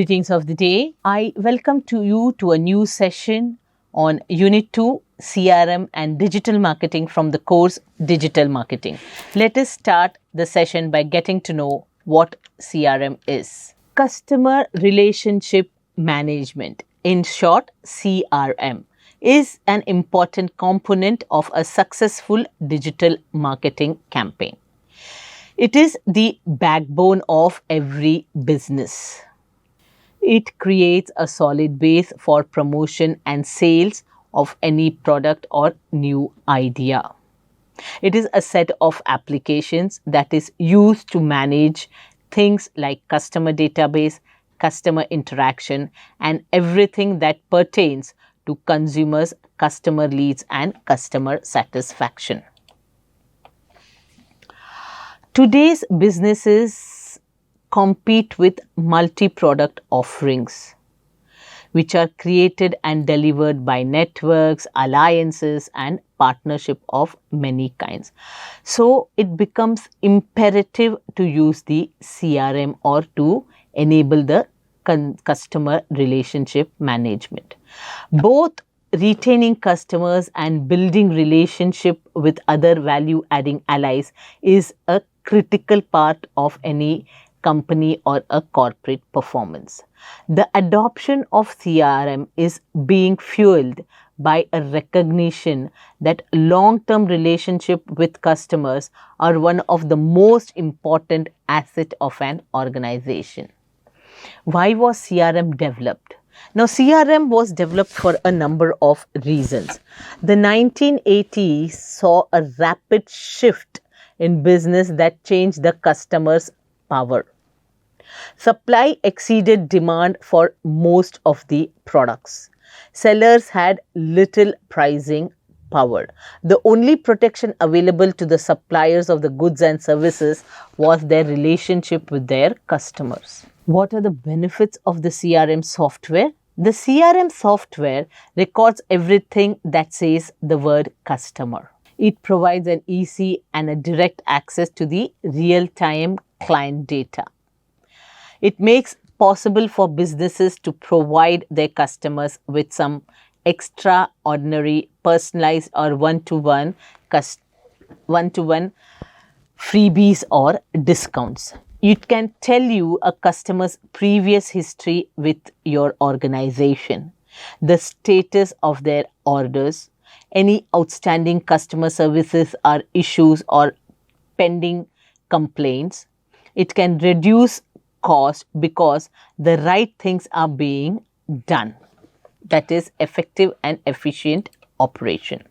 Greetings of the day. I welcome you to a new session on Unit 2 CRM and Digital Marketing from the course Digital Marketing. Let us start the session by getting to know what CRM is. Customer Relationship Management, in short CRM, is an important component of a successful digital marketing campaign. It is the backbone of every business. It creates a solid base for promotion and sales of any product or new idea. It is a set of applications that is used to manage things like customer database, customer interaction, and everything that pertains to consumers, customer leads, and customer satisfaction. Today's businesses compete with multi-product offerings, which are created and delivered by networks, alliances, and partnership of many kinds. So it becomes imperative to use the CRM or to enable the customer relationship management. Both retaining customers and building relationship with other value adding allies is a critical part of any company or a corporate performance. The adoption of CRM is being fueled by a recognition that long-term relationship with customers are one of the most important assets of an organization. Why was CRM developed? Now, CRM was developed for a number of reasons. The 1980s saw a rapid shift in business that changed the customer's power. Supply exceeded demand for most of the products. Sellers had little pricing power. The only protection available to the suppliers of the goods and services was their relationship with their customers. What are the benefits of the CRM software? The CRM software records everything that says the word customer. It provides an easy and a direct access to the real-time client data. It makes possible for businesses to provide their customers with some extraordinary, personalized or one-to-one freebies or discounts. It can tell you a customer's previous history with your organization, the status of their orders, any outstanding customer services or issues or pending complaints. It can reduce cost because the right things are being done. That is effective and efficient operation.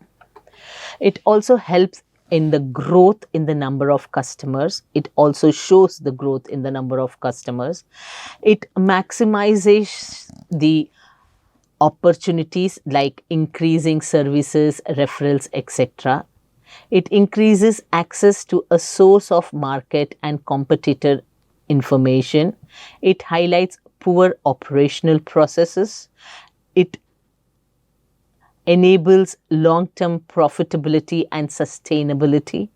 It also helps in the growth in the number of customers. It also shows the growth in the number of customers. It maximizes the opportunities like increasing services, referrals, etc. It increases access to a source of market and competitor information. It highlights poor operational processes. It enables long-term profitability and sustainability.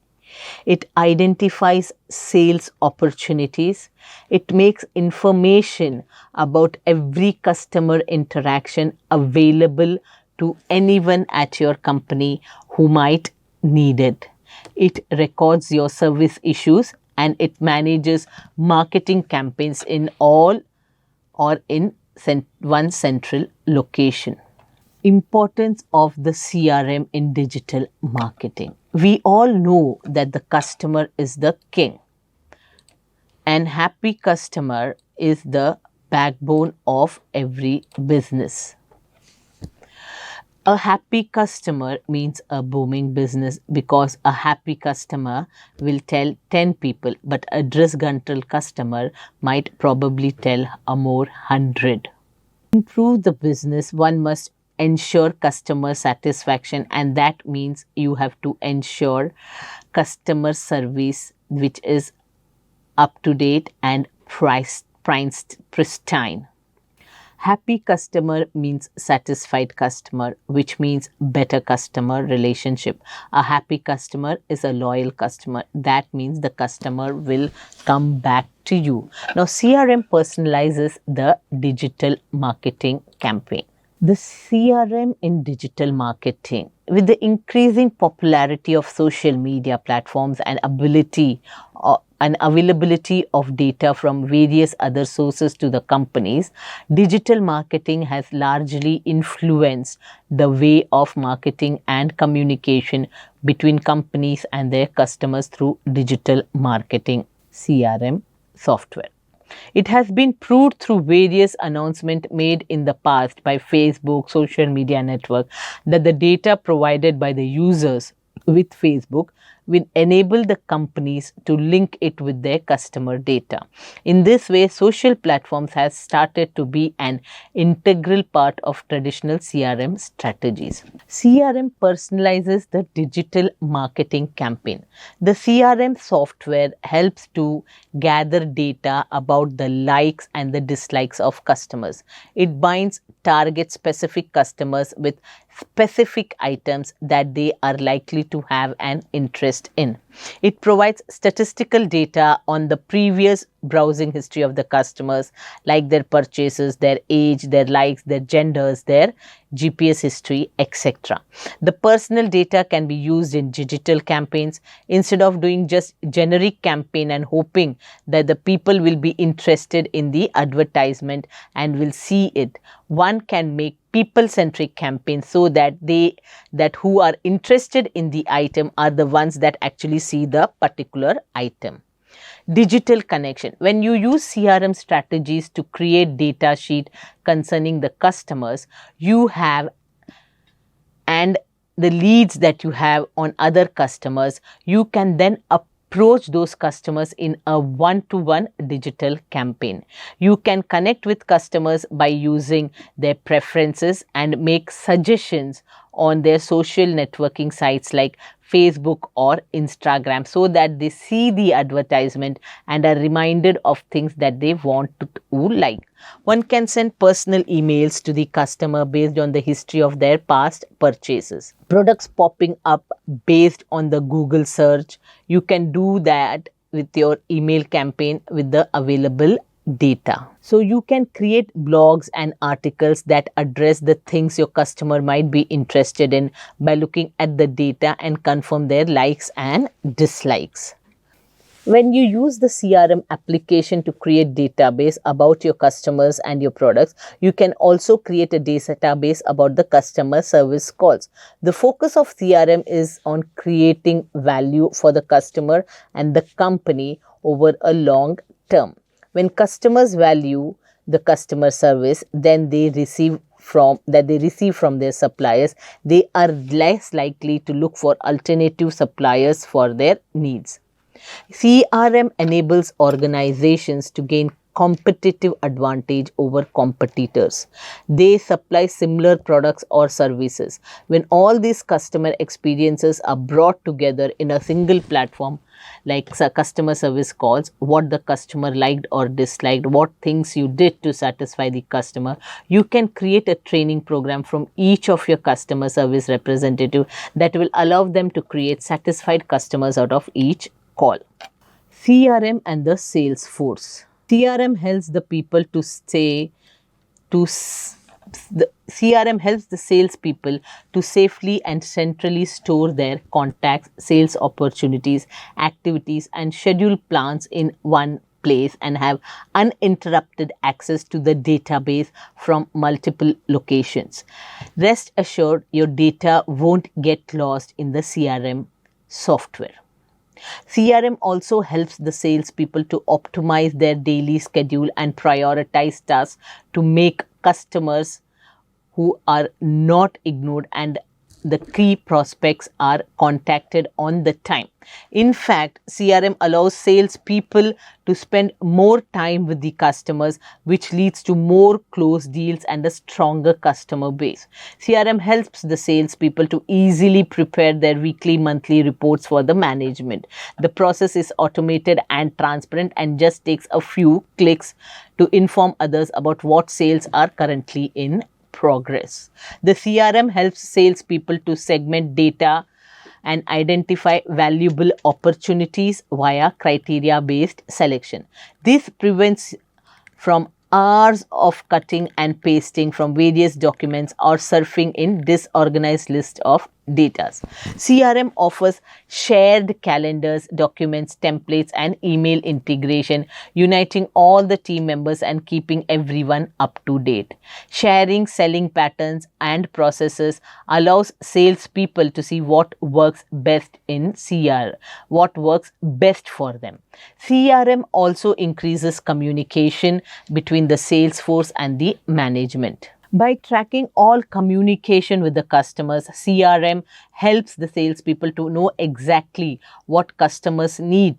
It identifies sales opportunities. It makes information about every customer interaction available to anyone at your company who might need it. It records your service issues and it manages marketing campaigns in all or in one central location. Importance of the CRM in digital marketing. We all know that the customer is the king, and happy customer is the backbone of every business. A happy customer means a booming business because a happy customer will tell 10 people, but a disgruntled customer might probably tell a more 100. To improve the business, one must ensure customer satisfaction, and that means you have to ensure customer service which is up to date and priced pristine. Happy customer means satisfied customer, which means better customer relationship. A happy customer is a loyal customer. That means the customer will come back to you. Now, CRM personalizes the digital marketing campaign. The CRM in digital marketing. With the increasing popularity of social media platforms and availability of data from various other sources to the companies, digital marketing has largely influenced the way of marketing and communication between companies and their customers through digital marketing CRM software. It has been proved through various announcements made in the past by Facebook, social media network, that the data provided by the users with Facebook will enable the companies to link it with their customer data. In this way, social platforms have started to be an integral part of traditional CRM strategies. CRM personalizes the digital marketing campaign. The CRM software helps to gather data about the likes and the dislikes of customers. It binds target specific customers with specific items that they are likely to have an interest in. It provides statistical data on the previous browsing history of the customers, like their purchases, their age, their likes, their genders, their GPS history, etc. The personal data can be used in digital campaigns. Instead of doing just generic campaign and hoping that the people will be interested in the advertisement and will see it, one can make people-centric campaigns so that who are interested in the item are the ones that actually see the particular item. Digital connection. When you use CRM strategies to create data sheet concerning the customers you have and the leads that you have on other customers, you can then approach those customers in a one-to-one digital campaign. You can connect with customers by using their preferences and make suggestions on their social networking sites like Facebook or Instagram, so that they see the advertisement and are reminded of things that they want to like. One can send personal emails to the customer based on the history of their past purchases. Products popping up based on the Google search. You can do that with your email campaign with the available data. So you can create blogs and articles that address the things your customer might be interested in by looking at the data and confirm their likes and dislikes. When you use the CRM application to create database about your customers and your products, you can also create a database about the customer service calls. The focus of CRM is on creating value for the customer and the company over a long term. When customers value the customer service they receive from their suppliers, they are less likely to look for alternative suppliers for their needs. CRM enables organizations to gain competitive advantage over competitors. They supply similar products or services. When all these customer experiences are brought together in a single platform, like customer service calls, what the customer liked or disliked, what things you did to satisfy the customer, you can create a training program from each of your customer service representative that will allow them to create satisfied customers out of each call. CRM and the sales force. CRM helps the people to CRM helps the salespeople to safely and centrally store their contacts, sales opportunities, activities, and schedule plans in one place and have uninterrupted access to the database from multiple locations. Rest assured, your data won't get lost in the CRM software. CRM also helps the salespeople to optimize their daily schedule and prioritize tasks to make customers who are not ignored and the key prospects are contacted on the time. In fact, CRM allows salespeople to spend more time with the customers, which leads to more closed deals and a stronger customer base. CRM helps the salespeople to easily prepare their weekly, monthly reports for the management. The process is automated and transparent and just takes a few clicks to inform others about what sales are currently in progress. The CRM helps salespeople to segment data and identify valuable opportunities via criteria-based selection. This prevents from hours of cutting and pasting from various documents or surfing in disorganized list of data. CRM offers shared calendars, documents, templates, and email integration, uniting all the team members and keeping everyone up to date. Sharing selling patterns and processes allows salespeople to see what works best in CRM, what works best for them. CRM also increases communication between the sales force and the management. By tracking all communication with the customers, CRM helps the salespeople to know exactly what customers need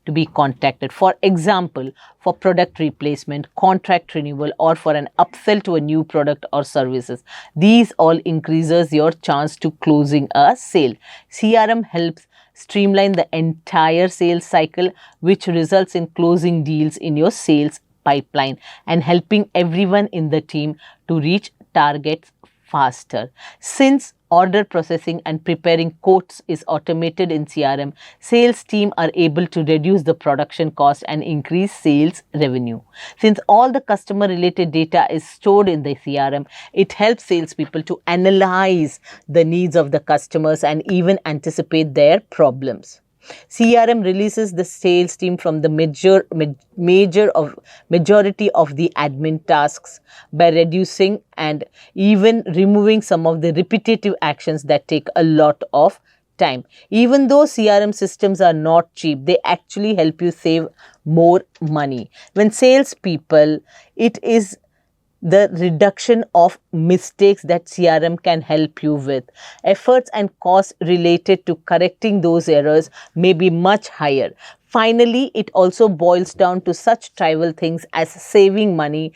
to be contacted. For example, for product replacement, contract renewal, or for an upsell to a new product or services. These all increases your chance to closing a sale. CRM helps streamline the entire sales cycle, which results in closing deals in your sales pipeline and helping everyone in the team to reach targets faster. Since order processing and preparing quotes is automated in CRM, sales team are able to reduce the production cost and increase sales revenue. Since all the customer related data is stored in the CRM, it helps salespeople to analyze the needs of the customers and even anticipate their problems. CRM releases the sales team from the majority of the admin tasks by reducing and even removing some of the repetitive actions that take a lot of time. Even though CRM systems are not cheap, they actually help you save more money. When salespeople, it is the reduction of mistakes that CRM can help you with. Efforts and costs related to correcting those errors may be much higher. Finally, it also boils down to such trivial things as saving money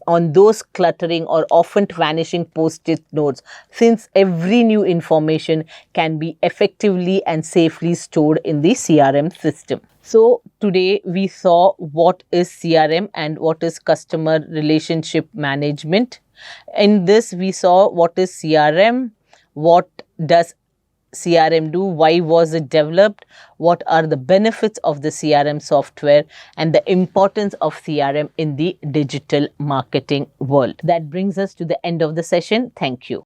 on those cluttering or often vanishing post-it notes, since every new information can be effectively and safely stored in the CRM system. So today we saw what is CRM and what is customer relationship management. In this we saw what is CRM, what does CRM do, why was it developed, what are the benefits of the CRM software, and the importance of CRM in the digital marketing world. That brings us to the end of the session. Thank you.